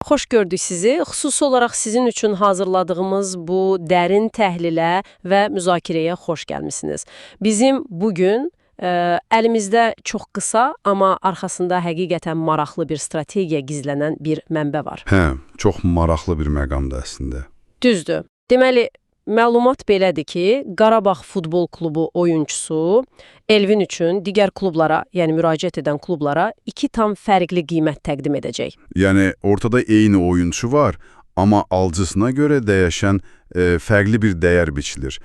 Xoş gördük sizi. Xüsusi olaraq sizin üçün hazırladığımız bu dərin təhlilə və müzakirəyə xoş gəlmisiniz. Bizim bugün əlimizdə çox qısa, amma arxasında həqiqətən maraqlı bir strategiya gizlənən bir mənbə var. Hə, çox maraqlı bir məqamdır əslində. Düzdür. Deməli, məlumat belədir ki, Qarabağ Futbol Klubu oyunçusu Elvin üçün digər klublara, yəni müraciət edən klublara 2 tam fərqli qiymət təqdim edəcək. Yəni, ortada eyni oyunçu var, amma alıcısına görə dəyişən fərqli bir dəyər biçilir.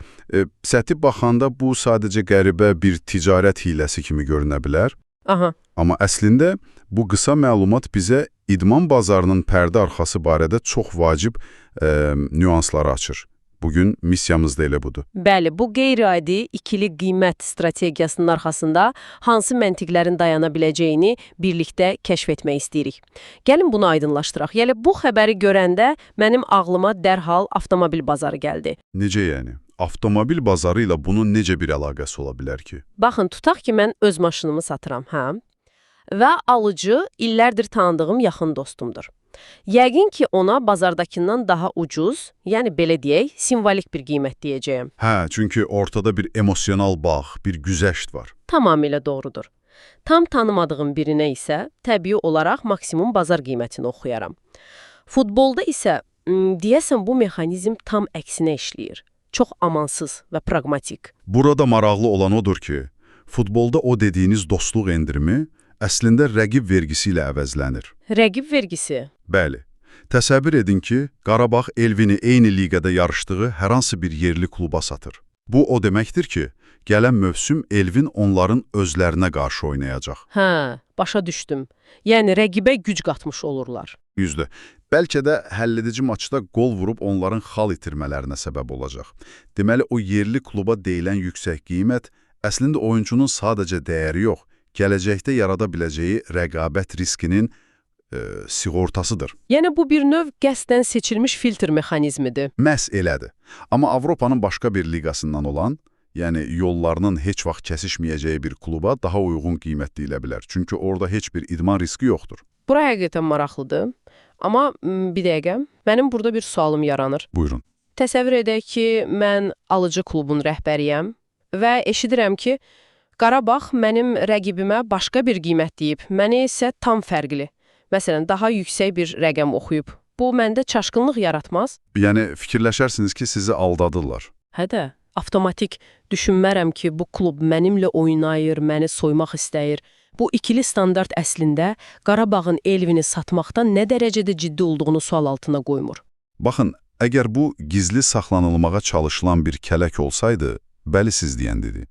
Səthi baxanda bu sadəcə qəribə bir ticarət hiləsi kimi görünə bilər. Aha. Amma əslində bu qısa məlumat bizə idman bazarının pərdə arxası barədə çox vacib nüansları açır. Bugün missiyamız da elə budur. Bəli, bu qeyri-adi ikili qiymət strategiyasının arxasında hansı məntiqlərin dayana biləcəyini birlikdə kəşf etmək istəyirik. Gəlin bunu aydınlaşdıraq. Yəni, bu xəbəri görəndə mənim ağlıma dərhal avtomobil bazarı gəldi. Necə yəni? Avtomobil bazarı ilə bunun necə bir əlaqəsi ola bilər ki? Baxın, tutaq ki, mən öz maşınımı satıram, hə? Və alıcı illərdir tanıdığım yaxın dostumdur. Yəqin ki, ona bazardakından daha ucuz, yəni belə deyək, simvolik bir qiymət deyəcəyəm. Hə, çünki ortada bir emosional bağ, bir güzəşt var. Tamamilə doğrudur. Tam tanımadığım birinə isə təbii olaraq maksimum bazar qiymətini oxuyaram. Futbolda isə deyəsən bu mexanizm tam əksinə işləyir. Çox amansız və praqmatik. Burada maraqlı olan odur ki, futbolda o dediyiniz dostluq endirimi əslində rəqib vergisi ilə əvəzlənir. Rəqib vergisi? Bəli. Təsəvvür edin ki, Qarabağ Elvini eyni liqada yarışdığı hər hansı bir yerli kluba satır. Bu o deməkdir ki, gələn mövsüm Elvin onların özlərinə qarşı oynayacaq. Hə, başa düşdüm. Yəni rəqibə güc qatmış olurlar. Yüzdə. Bəlkə də həlledici maçda qol vurub onların xal itirmələrinə səbəb olacaq. Deməli, o yerli kluba deyilən yüksək qiymət əslində oyuncunun sadəcə dəyəri yox, gələcəkdə yarada biləcəyi rəqabət riskinin sığortasıdır. Yəni bu bir növ qəsdən seçilmiş filtr mexanizmidir. Məhz elədir. Amma Avropanın başqa bir liqasından olan, yəni yollarının heç vaxt kəsişməyəcəyi bir kluba daha uyğun qiymət deyilə bilər. Çünki orada heç bir idman riski yoxdur. Bura həqiqətən maraqlıdır. Amma bir dəqiqə, mənim burada bir sualım yaranır. Buyurun. Təsəvvür edək ki, mən alıcı klubun rəhbəriyəm və eşidirəm ki, Qarabağ mənim rəqibimə başqa bir qiymət deyib, mənə isə tam fərqli. Məsələn, daha yüksək bir rəqəm oxuyub. Bu məndə çaşqınlıq yaratmaz? Yəni, fikirləşərsiniz ki, sizi aldadırlar. Hə də, avtomatik düşünmərəm ki, bu klub mənimlə oynayır, məni soymaq istəyir. Bu ikili standart əslində Qarabağın Elvini satmaqdan nə dərəcədə ciddi olduğunu sual altına qoymur. Baxın, əgər bu gizli saxlanılmağa çalışılan bir kələk olsaydı, bəli siz deyəndidir.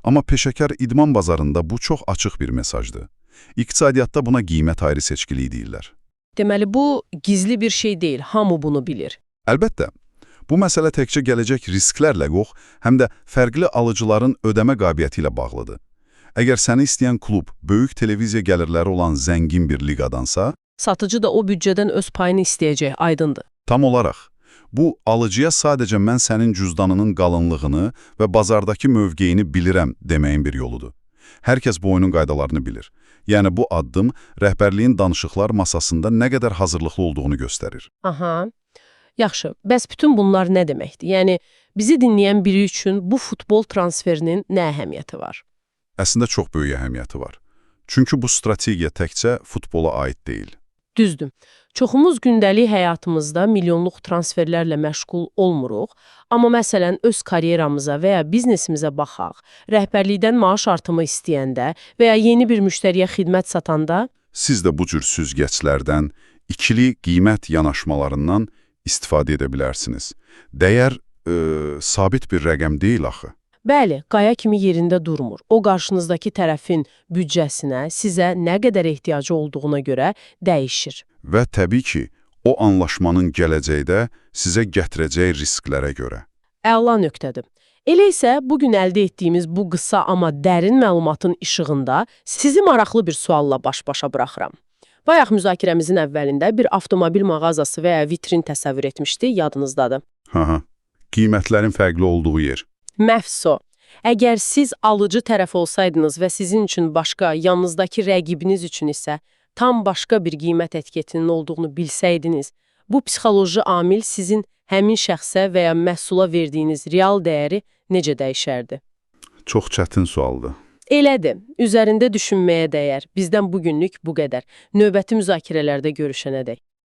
Amma peşəkar idman bazarında bu çox açıq bir mesajdır. İqtisadiyyatda buna qiymət ayrı seçkiliyi deyirlər. Deməli, bu gizli bir şey deyil, hamı bunu bilir. Əlbəttə, bu məsələ təkcə gələcək risklərlə yox, həm də fərqli alıcıların ödəmə qabiliyyəti ilə bağlıdır. Əgər səni istəyən klub böyük televiziya gəlirləri olan zəngin bir liqadansa, satıcı da o büdcədən öz payını istəyəcək, aydındır. Tam olaraq. Bu, alıcıya sadəcə mən sənin cüzdanının qalınlığını və bazardakı mövqeyini bilirəm deməyin bir yoludur. Hər kəs bu oyunun qaydalarını bilir. Yəni bu addım rəhbərliyin danışıqlar masasında nə qədər hazırlıqlı olduğunu göstərir. Aha, yaxşı. Bəs bütün bunlar nə deməkdir? Yəni, bizi dinləyən biri üçün bu futbol transferinin nə əhəmiyyəti var? Əslində çox böyük əhəmiyyəti var. Çünki bu strategiya təkcə futbola aid deyil. Düzdür. Çoxumuz gündəlik həyatımızda milyonluq transferlərlə məşğul olmuruq, amma məsələn öz karyeramıza və ya biznesimizə baxaq, rəhbərlikdən maaş artımı istəyəndə və ya yeni bir müştəriyə xidmət satanda... Siz də bu cür süzgəçlərdən, ikili qiymət yanaşmalarından istifadə edə bilərsiniz. Dəyər sabit bir rəqəm deyil axı. Bəli, qaya kimi yerində durmur. O qarşınızdakı tərəfin büdcəsinə, sizə nə qədər ehtiyacı olduğuna görə dəyişir. Və təbii ki, o anlaşmanın gələcəkdə sizə gətirəcəyi risklərə görə. Əla nöqtədir. Elə isə bugün əldə etdiyimiz bu qısa amma dərin məlumatın işığında sizi maraqlı bir sualla baş-başa buraxıram. Bayaq müzakirəmizin əvvəlində bir avtomobil mağazası və ya vitrin təsəvvür etmişdi, yadınızdadır. Qiymətlərin fərqli olduğu yer. Məhz o. Əgər siz alıcı tərəf olsaydınız və sizin üçün başqa, yanınızdakı rəqibiniz üçün isə tam başqa bir qiymət etiketinin olduğunu bilsəydiniz, bu psixoloji amil sizin həmin şəxsə və ya məhsula verdiyiniz real dəyəri necə dəyişərdi? Çox çətin sualdır. Elədir, üzərində düşünməyə dəyər. Bizdən bugünlük bu qədər. Növbəti müzakirələrdə görüşənədək.